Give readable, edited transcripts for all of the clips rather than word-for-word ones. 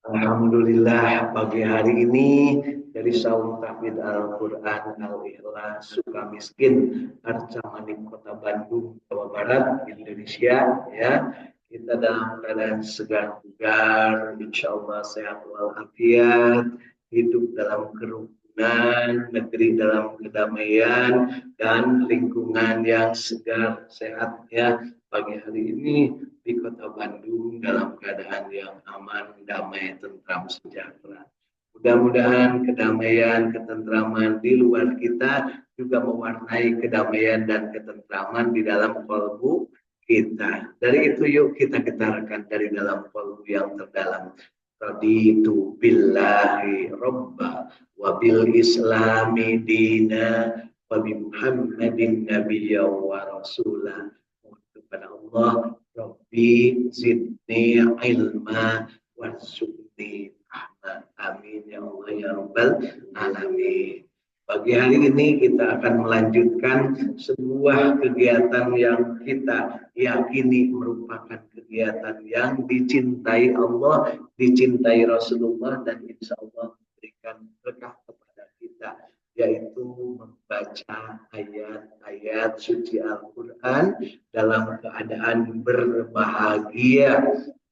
Alhamdulillah pagi hari ini dari Saum Tahfidz Al-Quran Al-Ikhlas Sukamiskin Arca Manik Kota Bandung Jawa Barat Indonesia ya, kita dalam keadaan segar bugar insya Allah sehat walafiat, hidup dalam kerukunan, negeri dalam kedamaian dan lingkungan yang segar sehat ya. Pagi hari ini di Kota Bandung dalam keadaan yang aman, damai, tentram, sejahtera. Mudah-mudahan kedamaian, ketentraman di luar kita juga mewarnai kedamaian dan ketentraman di dalam kalbu kita. Dari itu yuk kita getarkan dari dalam kalbu yang terdalam. Raditu billahi robba wa bil islami dina wa bi Muhammadin nabiyya wa rasulah. Kepada Allah, Rabbi zidni ilma warzuqni rahmah. Amin ya Allah ya Rabbal alamin. Pagi hari ini kita akan melanjutkan sebuah kegiatan yang kita yakini merupakan kegiatan yang dicintai Allah, dicintai Rasulullah, dan insya Allah memberikan berkah kepada kita, yaitu membaca ayat-ayat suci Al-Quran dalam keadaan berbahagia,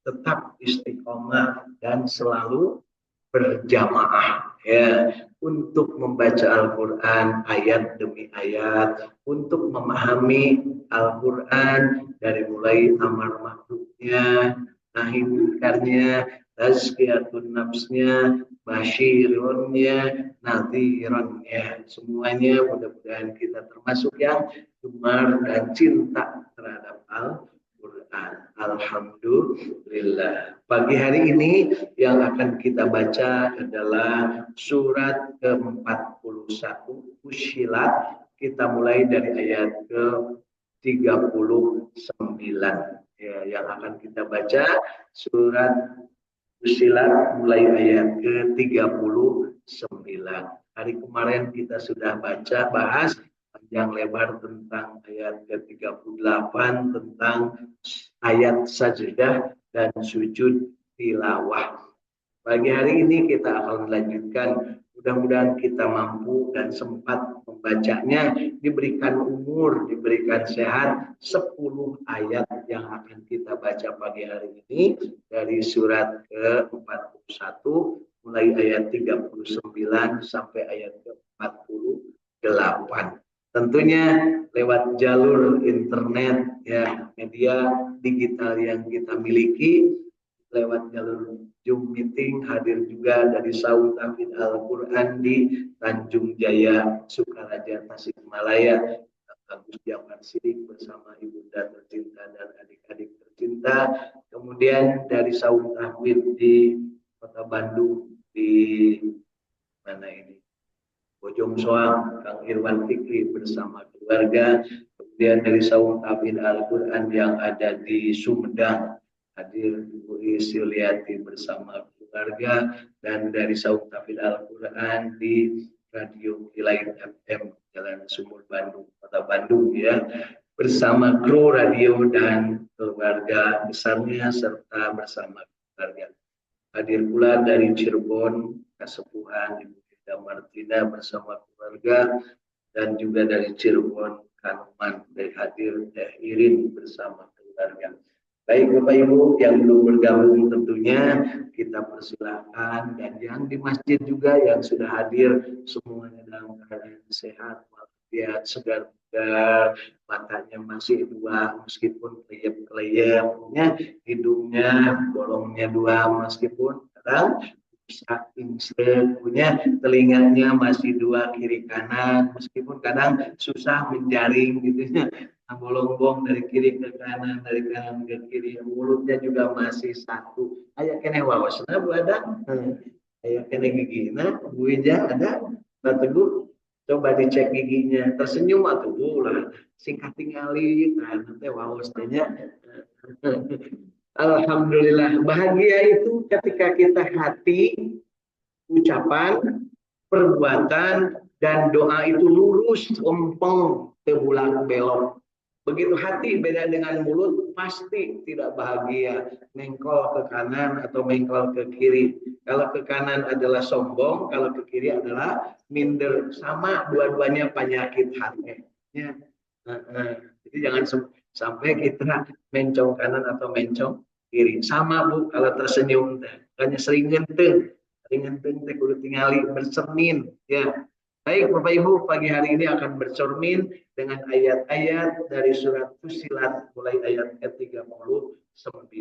tetap istiqomah dan selalu berjamaah ya, untuk membaca Al-Quran ayat demi ayat, untuk memahami Al-Quran dari mulai amar ma'rufnya, nahi munkarnya, tazkiyatun nafsnya, basyirunnya, nadhirannya, semuanya mudah-mudahan kita termasuk yang gemar dan cinta terhadap Al-Quran. Alhamdulillah. Pagi hari ini yang akan kita baca adalah surat ke-41 Fussilat. Kita mulai dari ayat ke-39 ya, yang akan kita baca surat Fussilat mulai ayat ke-39. Hari kemarin kita sudah bahas panjang lebar tentang ayat ke-38 tentang ayat sajdah dan sujud tilawah. Pagi hari ini kita akan melanjutkan. Mudah-mudahan kita mampu dan sempat membacanya, diberikan umur, diberikan sehat. 10 ayat yang akan kita baca pagi hari ini dari surat ke-41 mulai ayat 39 sampai ayat ke-48. Tentunya lewat jalur internet ya, media digital yang kita miliki, lewat jalur Zoom meeting, hadir juga dari Saum Tahfidz Al-Quran di Tanjung Jaya, Sukaraja, Tasikmalaya, Agus Jafar Sidik bersama ibunda tercinta dan adik-adik tercinta. Kemudian dari Saum Tahfidz di Kota Bandung, di mana ini, Bojong Soang, Kang Irwan Fikri bersama keluarga. Kemudian dari Saum Tahfidz Al-Quran yang ada di Sumedang, hadir Ibu Yuliati bersama keluarga. Dan dari Saum Tahfidz Al-Quran di Radio Kilain FM Jalan Sumur Bandung, Kota Bandung ya, bersama kru radio dan keluarga besarnya serta bersama keluarga. Hadir pula dari Cirebon, Kasepuhan Ibu Martina bersama keluarga, dan juga dari Cirebon, Kanoman, dari hadir Teh Irin bersama keluarga. Baik Bapak Ibu yang belum bergabung tentunya kita persilahkan, dan yang di masjid juga yang sudah hadir semuanya dalam keadaan sehat walafiat, segar bugar, matanya masih dua meskipun keleyep-keleyepnya, hidungnya bolongnya dua meskipun kadang saking punya, telinganya masih dua kiri kanan meskipun kadang susah menjaring gitu ya, bolong-bolong dari kiri ke kanan, dari kanan ke kiri, mulutnya juga masih satu. Aya kene wawasna Bu ada, aya kene gigina Bu Ija ada, Mbak Teguh coba dicek giginya, tersenyum atuh Bu lah, singkat tingali nanti wawasnya. Alhamdulillah, bahagia itu ketika kita hati, ucapan, perbuatan, dan doa itu lurus, lempeng, terbulak belok. Begitu hati beda dengan mulut, pasti tidak bahagia. Mengkol ke kanan atau mengkol ke kiri. Kalau ke kanan adalah sombong, kalau ke kiri adalah minder. Sama dua-duanya penyakit hati. Ya. Jadi jangan sampai kita mencong kanan atau mencong kiri. Sama Bu, kalau tersenyum. Hanya sering ngenteng. Sering ngenteng, kudu tingali bercermin. Ya. Baik Bapak Ibu, pagi hari ini akan bercermin dengan ayat-ayat dari surat Fussilat mulai ayat ke-39.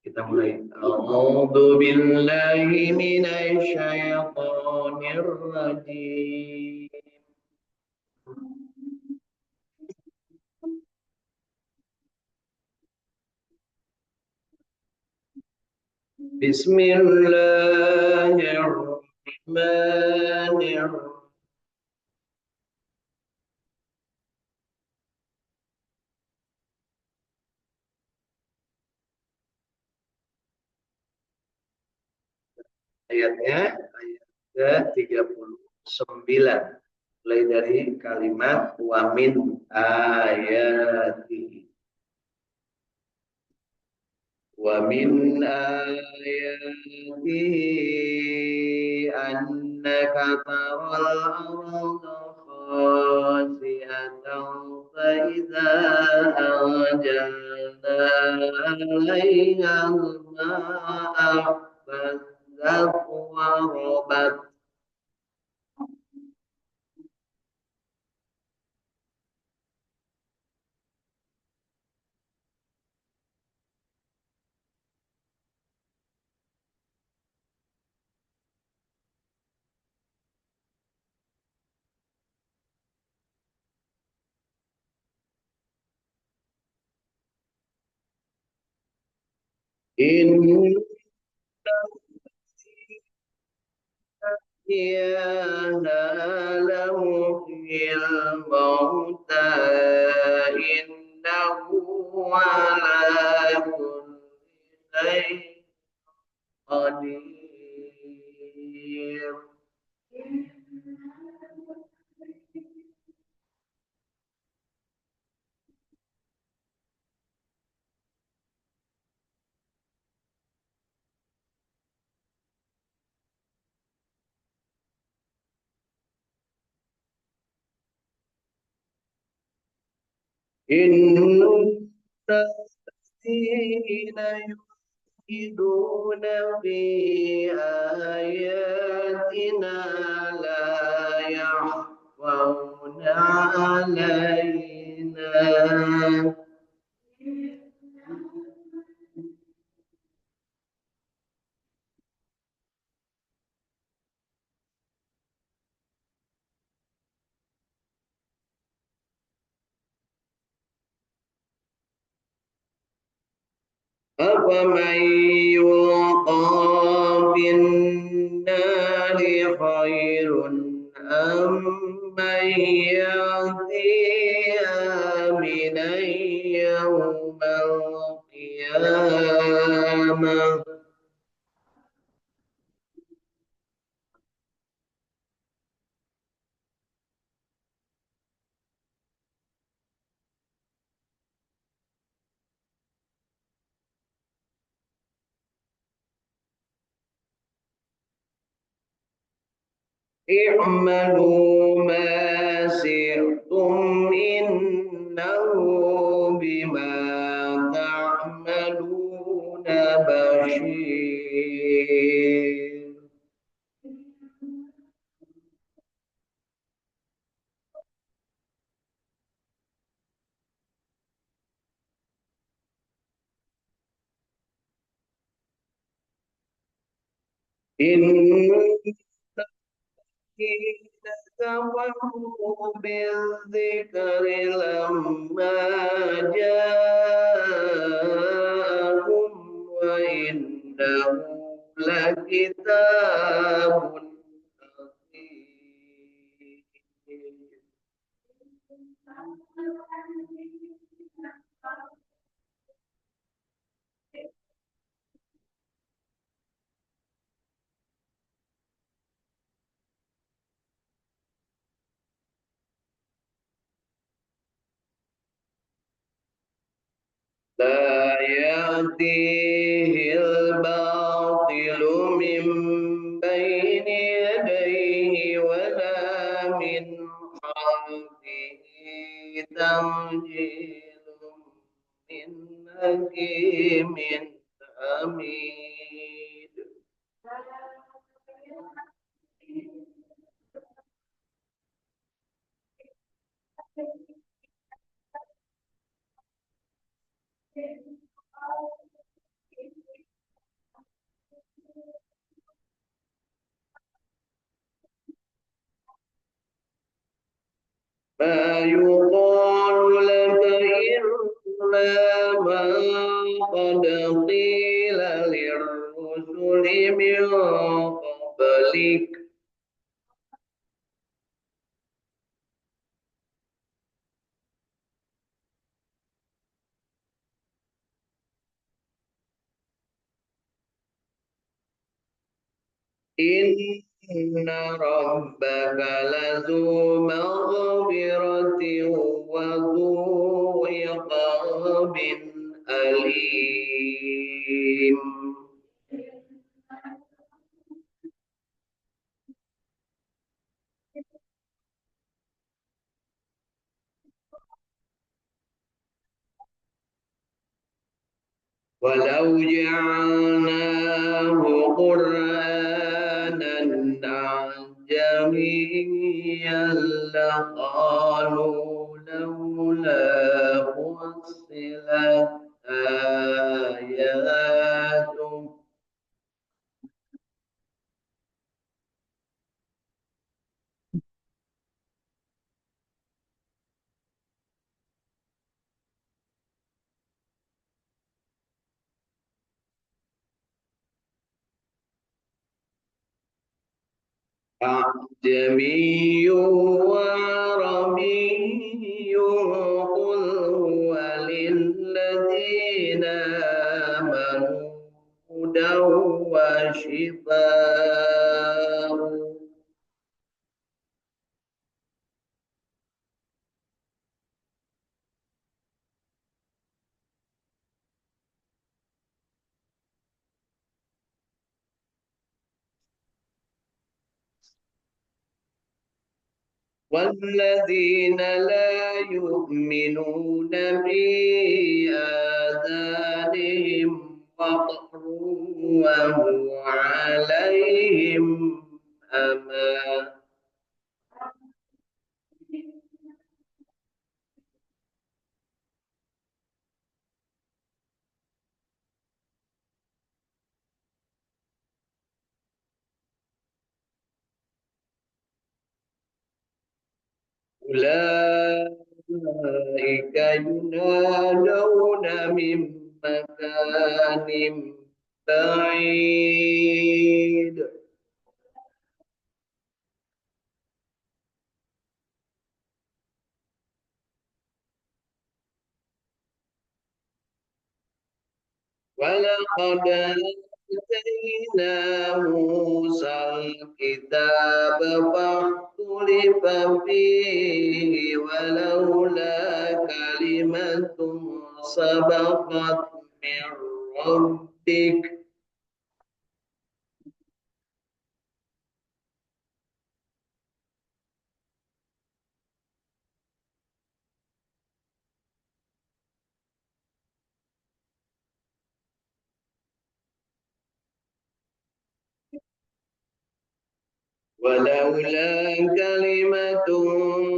Kita mulai. A'udzu billahi minasy syaithanir rajim. Bismillahirrahmanirrahim. Ayatnya ayat ke-39. Mulai dari kalimat wa min ayatihi. Wa min ayatihi annaka taral arda khasiyatan fa idza anjalna 'alaiha al-ma'a fazzat wa rabat. Inna إياها لمحيي الموتى إنه على كل شيء قدير. إن الذين يلحدون في آياتنا لا يخفون علينا. أفمن يلقى في النار خير أم من يأتي آمنا يوم القيامة. اعملوا ما شئتم إنه بما تعملون بشير. إن كفروا بالذكر لما جاءهم وإنه لكتاب عظيم. لا يأتيه الباطل من بين يديه ولا من خلفه تنزيل من حكيم حميد. ما يقال لك إلا ما قد قيل للرسل من قبلك. إن ربك لذو مغفرة وذو عقاب أليم. ولو جعلناه قرآنا أعجميا لقالوا لولا فصلت آياته. أعجمي وعربي قل هو للذين آمنوا هدى وشفاء. والذين لا يؤمنون في آذانهم وقر وهو عليهم أمان. أولئك ينادون من مكان بعيد. ولقد آتينا موسى الكتاب فاختلف فيه ولولا كلمة سبقت من ربك. ولولا كلمة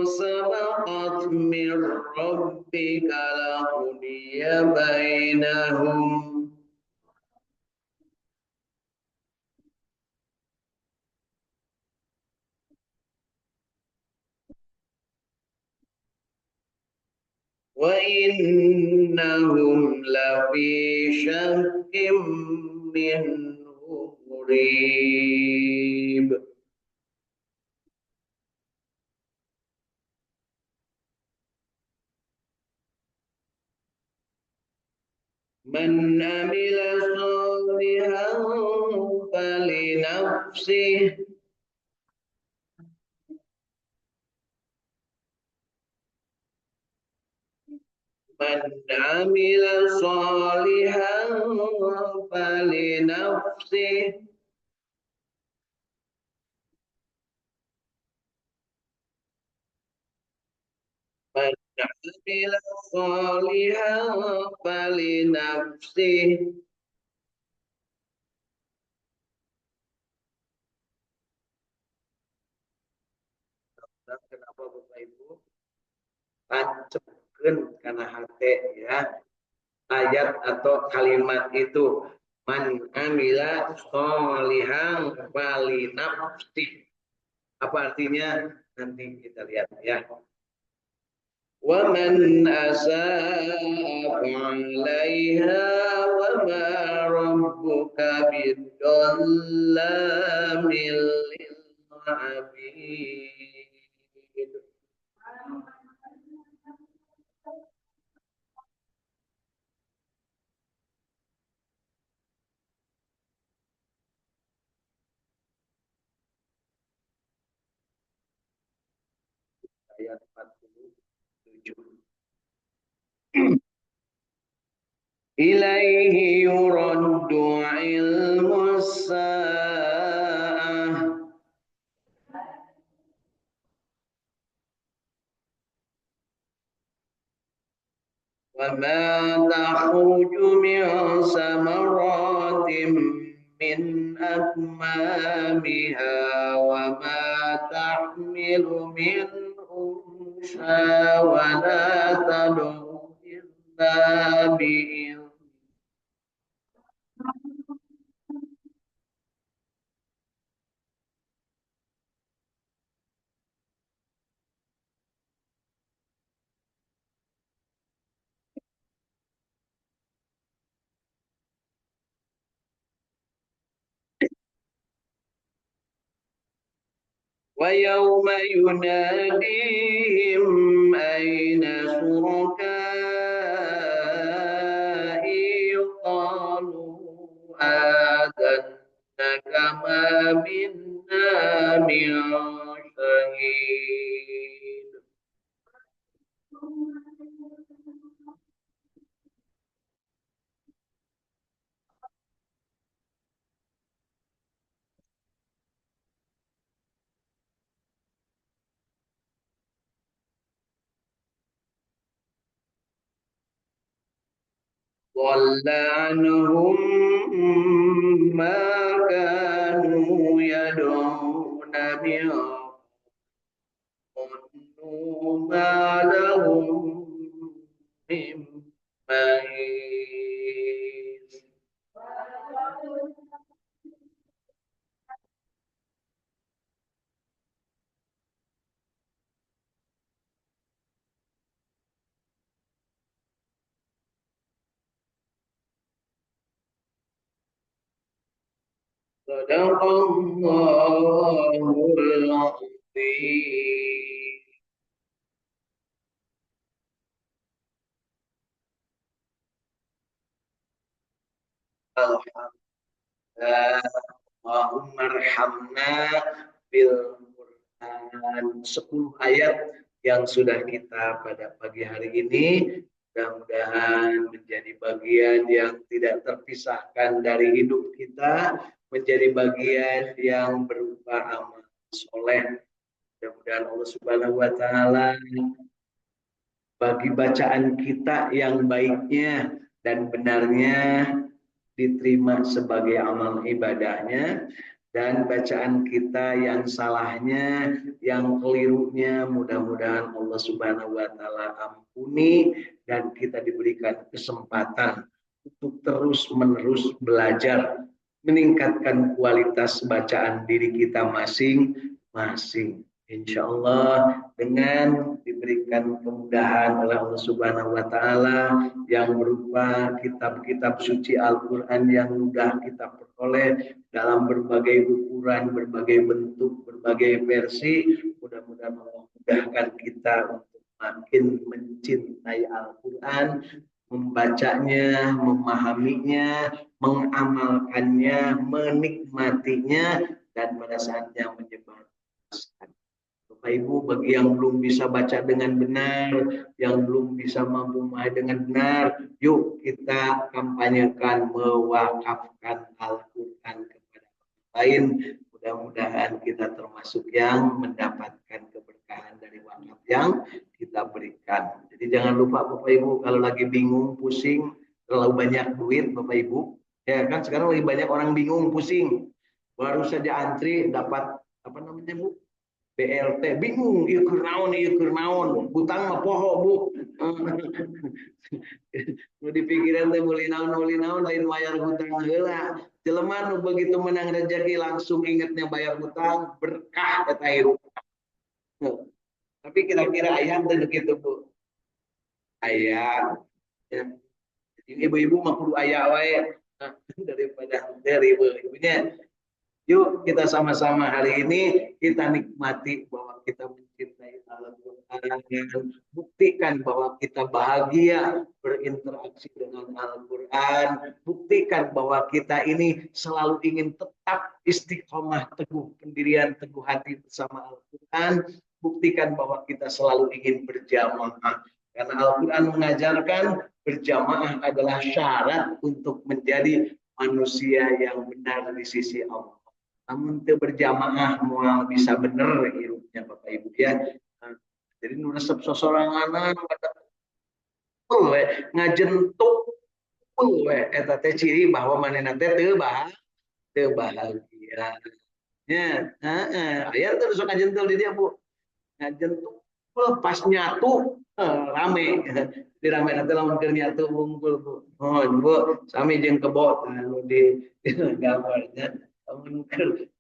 سبقت من ربك لقضي بينهم. وإنهم لفي شك منه مريب. من عمل صالحا فلنفسه Man amila salihan falinafsih. Man amila salihan falinafsih. Kenapa Bapak Ibu? Lancepkeun kana hate ya. Ayat atau kalimat itu man amila sholihan falinafsi. Apa artinya? Nanti kita lihat ya. Wa man asaa fa'alaiha wa ma rabbuka bidzalamil lil abid. Ayat 47. Ilaihi yuraddu ilmus sa'ah wa ma takhruju min samaratin min akmamiha wa ma tahmilu min unsa wa la tad'u illa bi'idhnihi. ويوم يناديهم أين شركائي قالوا آذنك ما منا من شهيد. ضل عنهم ما كانوا يدعون من ظنوا ما لهم من محيص. صدق الله العظيم. Alhamdulillah. Allahumma arhamna bil Quran. 10 ayat yang sudah kita pada pagi hari ini mudah-mudahan menjadi bagian yang tidak terpisahkan dari hidup kita, menjadi bagian yang berupa amal soleh. Mudah-mudahan Allah Subhanahu wa taala bagi bacaan kita yang baiknya dan benarnya diterima sebagai amal ibadahnya, dan bacaan kita yang salahnya, yang kelirunya, mudah-mudahan Allah Subhanahu wa taala ampuni dan kita diberikan kesempatan untuk terus-menerus belajar, meningkatkan kualitas bacaan diri kita masing-masing. Insya Allah dengan diberikan kemudahan oleh Allah Subhanahu wa taala yang berupa kitab-kitab suci Al-Qur'an yang mudah kita peroleh dalam berbagai ukuran, berbagai bentuk, berbagai versi, mudah-mudahan Allah mudahkan kita untuk makin mencintai Al-Qur'an, membacanya, memahaminya, mengamalkannya, menikmatinya, dan pada saatnya menyebarkan Bapak Ibu, bagi yang belum bisa baca dengan benar, yang belum bisa mampu memahami dengan benar, yuk kita kampanyekan mewakafkan Al-Quran kepada orang lain. Mudah-mudahan kita termasuk yang mendapatkan keberkahan dari wakaf yang kita berikan. Jadi jangan lupa Bapak Ibu, kalau lagi bingung, pusing, terlalu banyak duit Bapak Ibu, ya kan sekarang lagi banyak orang bingung, pusing, baru saja antri dapat apa namanya Bu, BLT, bingung ieu keur naon, hutang mah poho Bu. Nu dipikiran teh meuli naon lain bayar hutang heula. Jelema nu begitu menang rezeki langsung ingetnya bayar hutang, berkah eta hirup. Tapi kira-kira aya teh kitu Bu. Aya. Ya. Jadi ibu-ibu mah kudu aya wae daripada dari ibu-ibunya. Yuk kita sama-sama hari ini kita nikmati bahwa kita mencintai Al-Quran. Buktikan bahwa kita bahagia berinteraksi dengan Al-Quran. Buktikan bahwa kita ini selalu ingin tetap istiqomah teguh pendirian, teguh hati bersama Al-Quran. Buktikan bahwa kita selalu ingin berjamaah. Karena Al-Quran mengajarkan berjamaah adalah syarat untuk menjadi manusia yang benar di sisi Allah. Namun itu berjamaah mau bisa bener hidupnya Bapak Ibu ya. Nah, jadi nu resep sosoranganan ngajentuk we eta teh ciri bahwa manehna teh teu bahagia. Ya, aya terus ngajentul di dia Bu. Ngajentuk pas nyatu rame. Di rame nanti lamun keur nyatu ngumpul Bu. Oh, Bu, sami jeung kebo di gambarnya.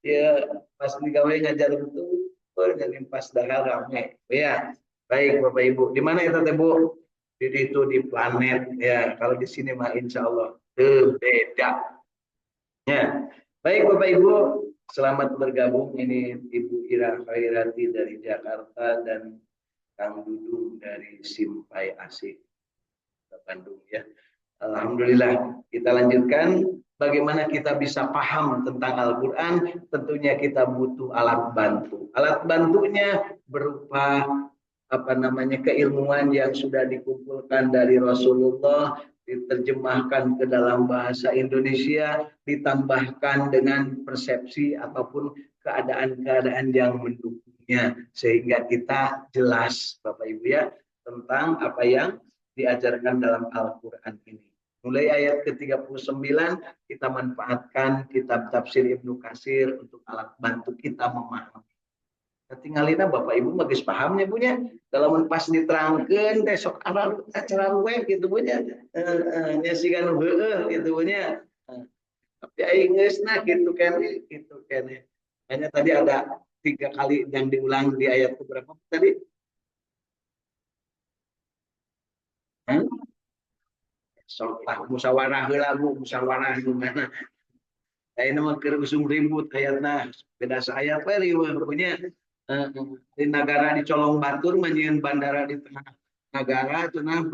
Ya pas digawe ngajar itu jadi pas dahar rame ya. Baik Bapak Ibu, di mana itu teh Bu? Itu di planet ya. Kalau di sini mah insya Allah beda ya. Baik Bapak Ibu, selamat bergabung. Ini Ibu Ira Khairati dari Jakarta dan Kang Dudung dari Simpai Asih Bandung ya. Alhamdulillah, kita lanjutkan bagaimana kita bisa paham tentang Al-Quran. Tentunya kita butuh alat bantu. Alat bantunya berupa apa namanya keilmuan yang sudah dikumpulkan dari Rasulullah, diterjemahkan ke dalam bahasa Indonesia, ditambahkan dengan persepsi ataupun keadaan-keadaan yang mendukungnya, sehingga kita jelas Bapak Ibu ya tentang apa yang diajarkan dalam Al-Quran ini. Mulai ayat ke-39 kita manfaatkan kitab tafsir Ibnu Katsir untuk alat bantu kita memahami. Tinggalina Bapak Ibu magis pahamnya punya. Kalau pas diterangkan besok acara luwe gitu punya. Nya sigan heueuh gitu punya. Tapi aing geusna gitu kan gitu kan. Hanya tadi ada 3 kali yang diulang di ayat berapa tadi? Sopah musyawarah heula Bu, musyawarah gimana? Ayeuna mah keur usum ribut ayatna, beda ayat we riweuh punya. Di negara di Colong Batur menjieun bandara di tengah negara cenah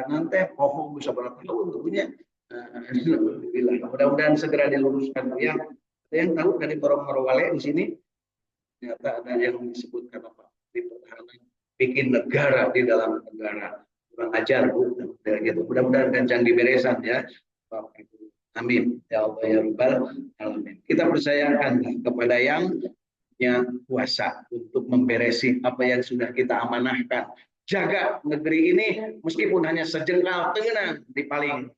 nanti pohon bisa berapa tahun punya. Alhamdulillah. Mudah-mudahan segera diluruskan yang ada yang tahu dari Morowale di sini ternyata ada yang disebutkan apa di pertahanan bikin negara di dalam negara. Kurang ajar Bu, gitu. Mudah-mudahan kencang diberesan ya. Amin ya Allah ya Rabbal alamin. Kita percayakan kepada yang punya kuasa untuk memberesi apa yang sudah kita amanahkan. Jaga negeri ini meskipun hanya sejengkal tengenang di paling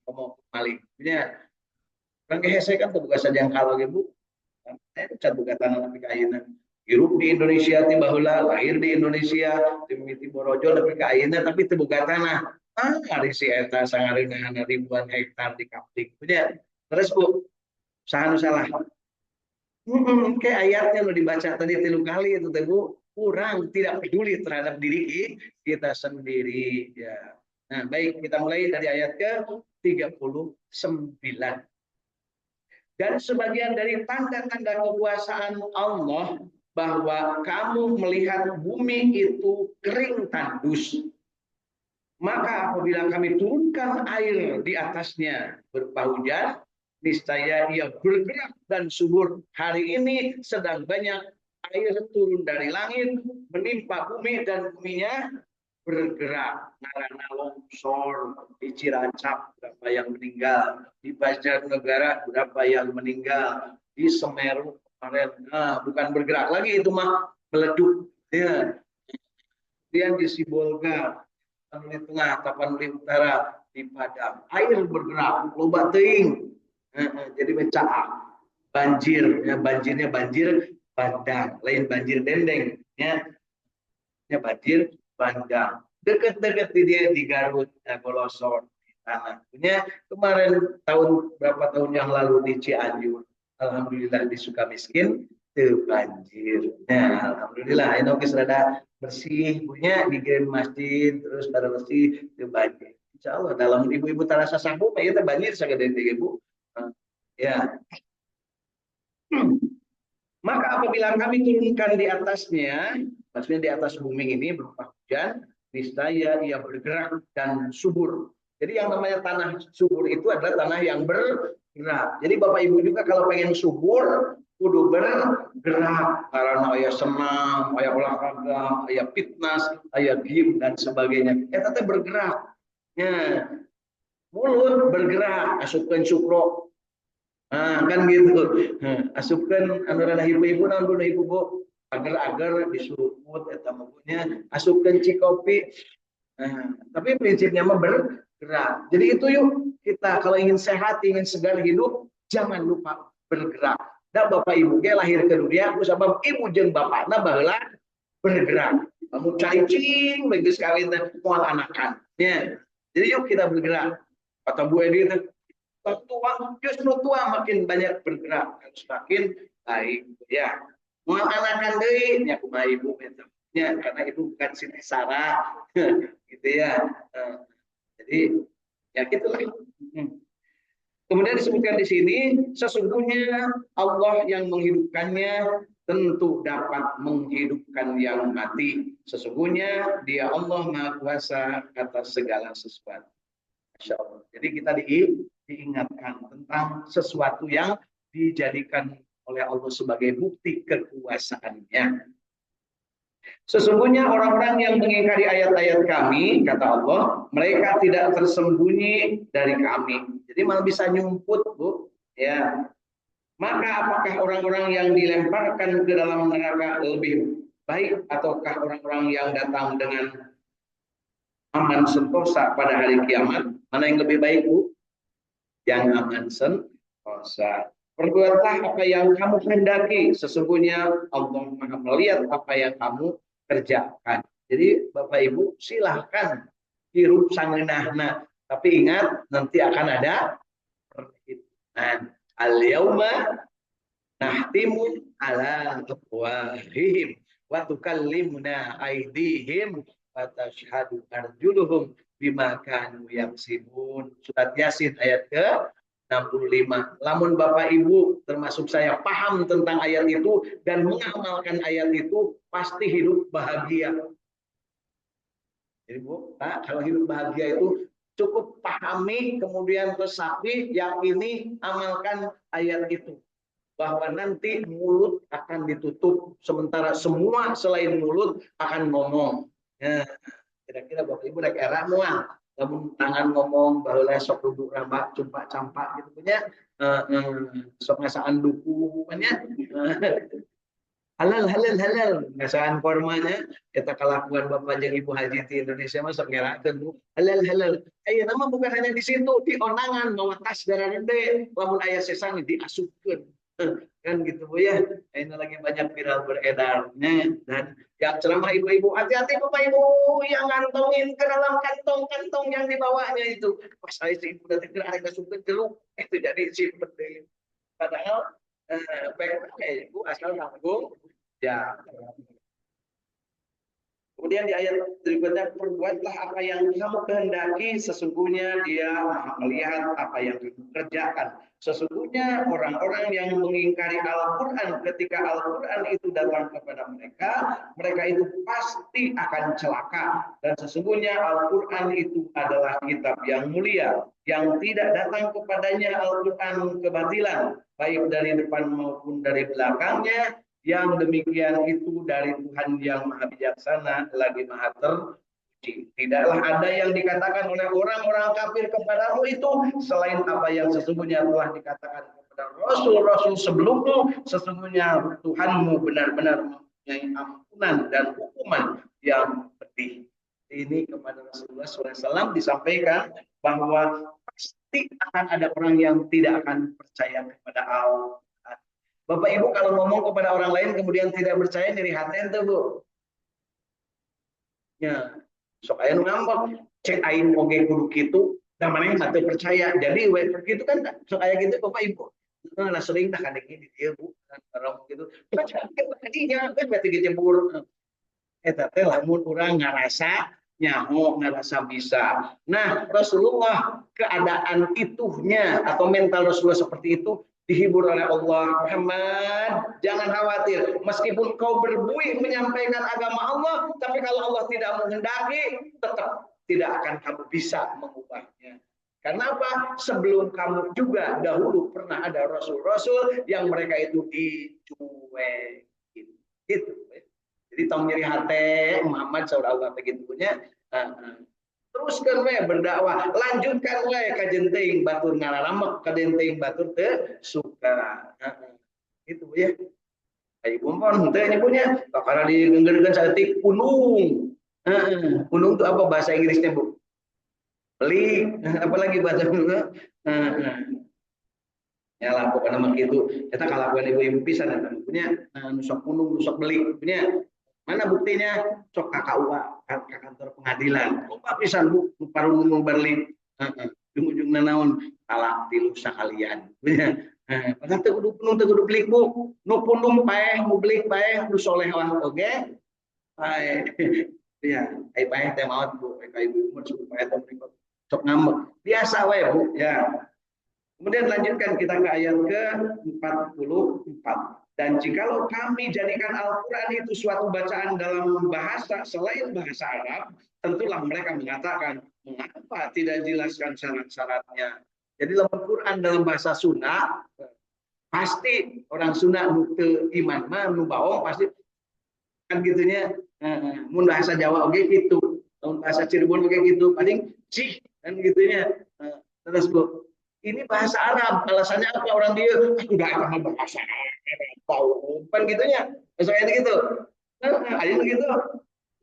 paling. Ya. Kan hese kan terbuka saja yang kalau Ibu. Saya cat buka tanah lebih kaina. Hirup di Indonesia tiba heula, lahir di Indonesia, dimimiti Borojo lebih ke ayeuna tapi terbuka tanah. Hari si eta sangareunana ribuan hektar di Kaptik. Ya. Terus Bu, saha nu salah? Kayak ayatnya lo dibaca tadi 3 kali itu Bu, kurang tidak peduli terhadap diri kita sendiri ya. Nah, baik kita mulai dari ayat ke-39. Dan sebagian dari tanda-tanda kekuasaan Allah bahwa kamu melihat bumi itu kering tandus. Maka apabila kami turunkan air di atasnya berupa hujan, niscaya ia bergerak dan subur. Hari ini sedang banyak air turun dari langit, menimpa bumi dan buminya bergerak. Karena longsor di Cilacap berapa yang meninggal, di Banjarnegara berapa yang meninggal, di Semeru kemarin, bukan bergerak lagi itu mah meleduk. Ya. Kemudian di Sibolga, Tapanuli Tengah, Tapanuli Utara, di Padang, air bergerak, loba teuing, jadi becah, banjir, ya, banjirnya banjir bandang, lain banjir dendeng, ya banjir bandang. Deket-deket di dia di Garut, Golosor, di tanah. Punya kemarin berapa tahun yang lalu di Cianjur, alhamdulillah di Sukamiskin teu banjir. Nah, alhamdulillah ini oke rada bersih, punya di grand masjid terus pada bersih teu banjir. Insya Allah dalam ibu-ibu tarasa sabu ya banjir sagede ibu. Ya. Maka apabila kami turunkan di atasnya, maksudnya di atas bumi ini berupa hujan, niscaya ia bergerak dan subur. Jadi yang namanya tanah subur itu adalah tanah yang bergerak. Jadi Bapak Ibu juga kalau pengen subur, kudu bergerak. Karena ayah senam, ayah olahraga, ayah fitness, ayah gym dan sebagainya. Tetap bergerak. Ya. Mulut bergerak, asupkan sukro. Kan gitu. Asupkan anu rada ibu-ibu naon dulu ibu bu agar-agar disuruput eta maksudnya asupkan cikopi. Tapi prinsipnya mah bergerak. Jadi itu yuk kita kalau ingin sehat, ingin segar hidup, jangan lupa bergerak. Da Bapak Ibu ge lahir ke dunia ku sabab ibu jeung bapakna baheula bergerak. Kamu cacing begitu kawin moal anakan. Ya. Jadi yuk kita bergerak. Kata Bu Edi itu tua, justru tua makin banyak bergerak, semakin baik. Ya, mau anakan deui nya kumaha ibu ya, karena ibu bukan Siti Sarah, gitu ya. Jadi ya gitulah. Kemudian disebutkan di sini, sesungguhnya Allah yang menghidupkannya tentu dapat menghidupkan yang mati. Sesungguhnya Dia Allah Maha Kuasa atas segala sesuatu. Masya Allah. Jadi kita diingatkan tentang sesuatu yang dijadikan oleh Allah sebagai bukti kekuasaannya. Sesungguhnya orang-orang yang mengingkari ayat-ayat kami, kata Allah, mereka tidak tersembunyi dari kami. Jadi malah bisa nyumput, Bu. Ya. Maka apakah orang-orang yang dilemparkan ke dalam neraka lebih baik ataukah orang-orang yang datang dengan aman sentosa pada hari kiamat? Mana yang lebih baik, Bu? Yang aman sentosa. Perbuatlah apa yang kamu kehendaki. Sesungguhnya Allah Maha melihat apa yang kamu kerjakan. Jadi Bapak Ibu silahkan hirup sangeunahna. Tapi ingat nanti akan ada perhitungan. Al-yauma nahtimu ala afwahihim wa tukallimuna aydihim wa tashhadu arjuluhum bima kanu yaksibun. Surat Yasin ayat ke 65. Lamun Bapak Ibu termasuk saya paham tentang ayat itu dan mengamalkan ayat itu, pasti hidup bahagia. Jadi Bu, kalau hidup bahagia itu cukup pahami, kemudian resapi, yakini, amalkan ayat itu. Bahwa nanti mulut akan ditutup, sementara semua selain mulut akan ngomong. Ya, kira-kira Bapak Ibu rek era moal lamun tangan ngomong baheula sok duduk rambak cumpak campak gitu punya sok ngasaan duku punya halal ngasaan kormanya kita kelakuan Bapak jeung Ibu Haji di Indonesia mah sok ngerakeun Bu halal aya nama bukan hanya di situ di onangan mawa tas darah gede lamun aya sesang diasupkeun kan gitu Bu ya. Ini lagi banyak viral beredarnya dan yang ceramah ibu-ibu hati-hati Bapak Ibu yang ngantongin ke dalam kantong-kantong yang dibawanya itu pas saya si ibu datang ke arah kasupkeun jeluk itu jadi simpen deui padahal baik Ibu asal nanggung ya. Kemudian di ayat berikutnya, perbuatlah apa yang kamu kehendaki, sesungguhnya Dia Maha melihat apa yang kamu kerjakan. Sesungguhnya orang-orang yang mengingkari Al-Quran ketika Al-Quran itu datang kepada mereka, mereka itu pasti akan celaka. Dan sesungguhnya Al-Quran itu adalah kitab yang mulia, yang tidak datang kepadanya Al-Quran kebatilan, baik dari depan maupun dari belakangnya. Yang demikian itu dari Tuhan yang maha bijaksana lagi maha terpuji. Tidaklah ada yang dikatakan oleh orang-orang kafir kepadamu itu selain apa yang sesungguhnya telah dikatakan kepada Rasul-Rasul sebelummu. Sesungguhnya Tuhanmu benar-benar mempunyai ampunan dan hukuman yang pedih. Ini kepada Rasulullah SAW disampaikan bahwa pasti akan ada orang yang tidak akan percaya kepada Allah. Bapak Ibu kalau ngomong kepada orang lain kemudian tidak percaya nyeri hati itu Bu. Ya, sok aya nu ngambek, cek aing oge kudu kitu, da maneh mah teu percaya. Jadi we kitu kan sok aya gitu Bapak Ibu. Lah sering tah kadek di dieu Bu, orang gitu. Percaya kadinya kan berarti dijebur. Eta teh lamun urang ngarasa nyaho ngerasa bisa. Nah, Rasulullah keadaan itunya atau mental Rasulullah seperti itu dihibur oleh Allah. Muhammad, jangan khawatir. Meskipun kau berbuih menyampaikan agama Allah, tapi kalau Allah tidak menghendaki, tetap tidak akan kamu bisa mengubahnya. Karena apa? Sebelum kamu juga dahulu pernah ada rasul-rasul yang mereka itu dicuekin. Gitu. Jadi tong nyeri hati Muhammad sallallahu alaihi wasallam. Teruskan we berdakwah, lanjutkan we kajenting batur ngararamek, kajenting batur teu suka. Itu ya. Ai bumpon teu nya punya. Karena digenggeurkeun saeutik punung. Punung itu apa bahasa Inggrisnya, Bu? Beli, apalagi bahasa Indonesia. Ya lah pokoknya mah gitu. Kita kalakuan ibu-ibu pisan eta punya nusok punung, nusok beli punya. Mana buktinya? Cok KKUA, ke kantor pengadilan. Lupa pisan Bu, parung nu berlin. Ujung-ujungna naon? Talak tilu sakalian. Padahal teu kudu punung teu kudu belik Bu. Nu punung paeh, nu belik paeh, nu soleh wah oge. Paeh. Ya, ai paeh teh maot Bu, ka ibu umur suku paeh teh berikut. Sok ngambek. Biasa we Bu, ya. Kemudian lanjutkan kita ke ayat ke-44. Dan jikalau kami jadikan Al-Quran itu suatu bacaan dalam bahasa selain bahasa Arab, tentulah mereka mengatakan, mengapa tidak dijelaskan syarat-syaratnya. Jadi dalam Quran dalam bahasa Sunda, pasti orang Sunda nu iman mah nu baong pasti kan gitunya. Mun bahasa Jawa oke gitu, mun bahasa Cirebon oke gitu, paling cih kan gitunya. Terus Bu, ini bahasa Arab, alasannya apa orang dia udah akan bahasa Arab tahu kan gitunya misalnya gitu ada gitu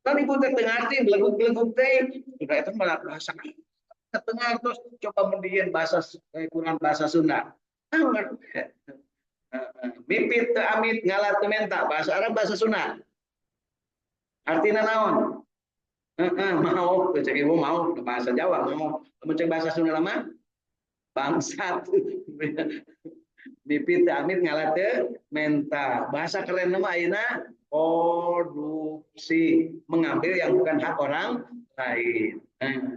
kan ibu terdengarti belenggu-belenggu teh udah itu malah bahasa setengah terus coba mendian bahasa Quran bahasa Sunda mipit teu amit ngalat teu menta bahasa Arab bahasa Sunda artinya naon mau cek ibu mau bahasa Jawa mau mencek bahasa Sunda lama bangsat bipit amit ngalate menta bahasa keren nama ayeuna produksi mengambil yang bukan hak orang lain.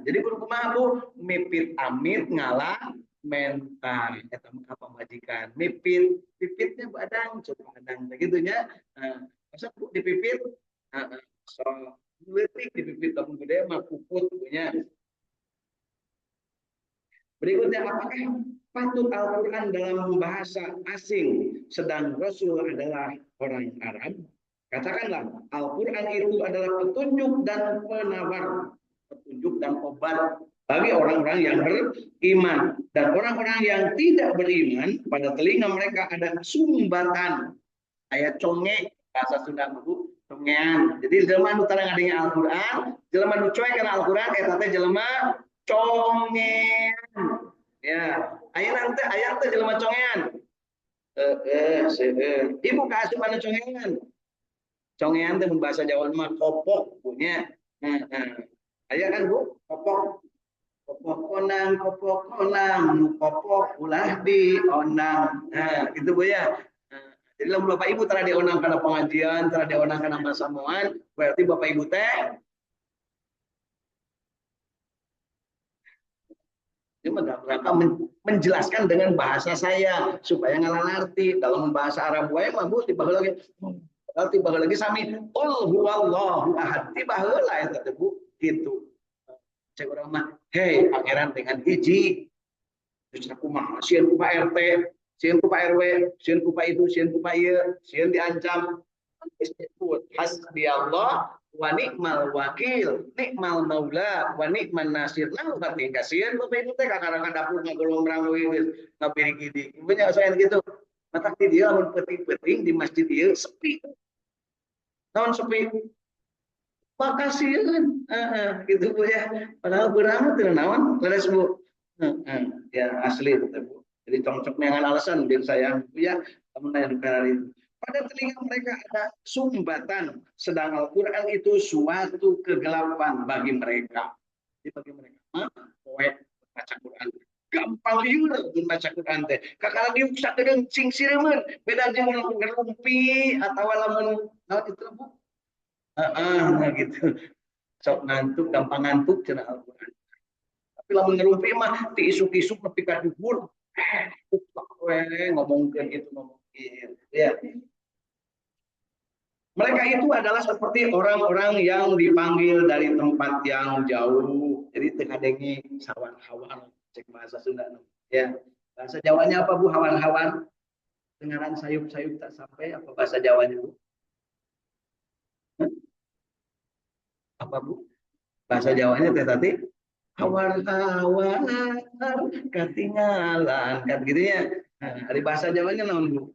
Jadi kudu kumaha Bu mipit amit ngalah menta eta apa majikan mipit pipitnya badang coba badang begitu nya masa Bu dipipit so leutik dipipit lamun gede mah puput punya. Berikutnya, apakah patut Al-Quran dalam bahasa asing, sedang Rasul adalah orang Arab? Katakanlah, Al-Quran itu adalah petunjuk dan penawar, petunjuk dan obat bagi orang-orang yang beriman. Dan orang-orang yang tidak beriman, pada telinga mereka ada sumbatan. Ayat conge, bahasa Sunda Bu, congean. Jadi, jelema nu tarang ngadenge Al-Quran, jelema nu cuek kana Al-Quran, eta teh jelema congean ya ayat teh jelema congean ibu kasih mana congean teh bahasa Jawa mah kopok punya ayat kan Bu kopok kopok konang nu kopok ulah di onang gitu Bu ya. Jadi lamun Bapak Ibu tara dionang kana pengajian tara dionang kana pasamuan berarti Bapak Ibu teh mereka menjelaskan dengan bahasa saya supaya ngalarti dalam bahasa Arab wae mah Bu tibaheula lagi sami qul huwallahu ahad tibaheula eta teh Bu gitu cek urang mah hei pangeran dengan hiji terus aku mah sieun Pak RT sieun ku Pak RW, sieun ku Pak itu, sieun ku Pak ieu, sieun diancam. Disebut hasbiyallah wa ni'mal wakil, nikmal maula wa ni'man nasir. Nah, berarti kasihan Bapak Ibu teh kadang-kadang dapur ngagolong rang geus ngabiri gidi. Banyak saya gitu. Mata di dia lamun penting-penting di masjid ieu sepi. Naon sepi? Makasih gitu Bu ya. Padahal berang teu naon, leres Bu. Ya asli itu Bu. Jadi cocok dengan alasan biar saya Bu ya, temen itu. Pada telinga mereka ada sumbatan, sedang Al-Quran itu suatu kegelapan bagi mereka. Jadi bagi mereka, poe baca Quran. Gampang juga membaca Quran teh. Kakak diuk sakedeung cing sireun, beda jeung ngerumpi atau lamun naon itu Bu. Nah gitu. Sok ngantuk, gampang ngantuk cenah Al-Quran. Tapi lamun ngerumpi mah ti isuk-isuk nepi ka dhuwur. Ngomongkeun itu ngomongkeun. Ya. Mereka itu adalah seperti orang-orang yang dipanggil dari tempat yang jauh. Jadi tekadengi sawan-hawan, cek bahasa Sunda. Ya, bahasa Jawanya apa Bu? Hawan-hawan. Dengaran sayup-sayup tak sampai. Apa bahasa Jawanya Bu? Apa Bu? Bahasa Jawanya tadi hawan-hawan ketinggalan kan gitu ya. Nah, dari bahasa Jawanya naon Bu?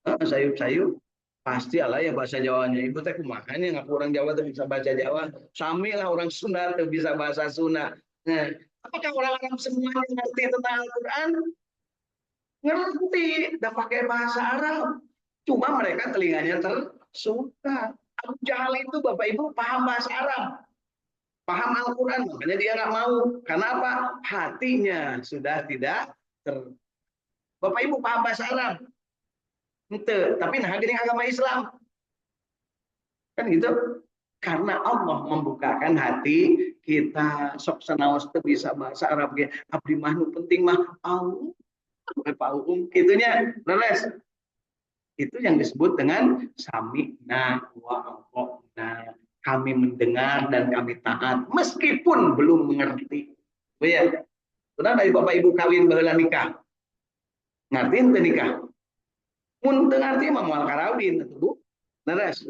Sayup-sayup pasti lah ya bahasa Jawanya. Ibu teh makanya ngaku orang Jawa tuh bisa bahasa Jawa. Sami lah orang Sunda tuh bisa bahasa Sunda. Nah, apakah orang-orang semuanya ngerti tentang Al-Quran? Ngerti, udah pakai bahasa Arab. Cuma mereka telinganya tersuka. Abu Jahal itu Bapak Ibu paham bahasa Arab, paham Al-Quran, makanya dia nggak mau. Karena apa? Hatinya sudah tidak ter. Bapak Ibu paham bahasa Arab, ente, tapi nah gini agama Islam kan gitu. Karena Allah membukakan hati kita, sok senaos teu bisa bahasa Arab ge abdi mah nu penting mah au gitunya leles. Itu yang disebut dengan sami'na wa ata'na. Kami mendengar dan kami taat meskipun belum mengerti. Bu ya. Pernah dari Bapak Ibu kawin baheula nikah. Ngerti ente nikah? Mun teu ngarti mah moal karawin atuh Bu. Leres.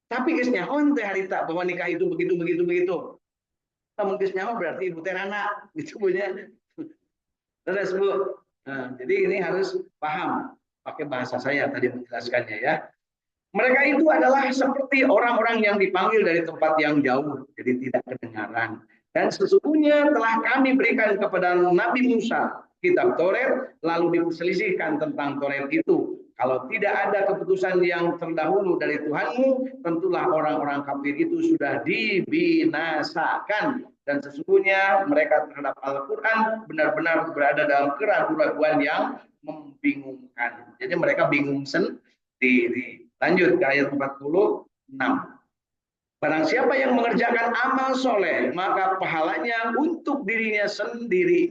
Tapi geus nyaho teh harita bahwa nikah itu begitu begitu begitu. Lamun geus nyaho berarti ibu teh rana gitu Bu nya. Terus Bu. Nah, jadi ini harus paham pakai bahasa saya tadi menjelaskannya ya. Mereka itu adalah seperti orang-orang yang dipanggil dari tempat yang jauh, jadi tidak kedengaran. Dan sesungguhnya telah kami berikan kepada Nabi Musa kitab Taurat, lalu diperselisihkan tentang Taurat itu. Kalau tidak ada keputusan yang terdahulu dari Tuhanmu, tentulah orang-orang kafir itu sudah dibinasakan. Dan sesungguhnya mereka terhadap Al-Quran benar-benar berada dalam keraguan-keraguan yang membingungkan. Jadi mereka bingung sendiri. Lanjut ke ayat 46. Barang siapa yang mengerjakan amal soleh, maka pahalanya untuk dirinya sendiri.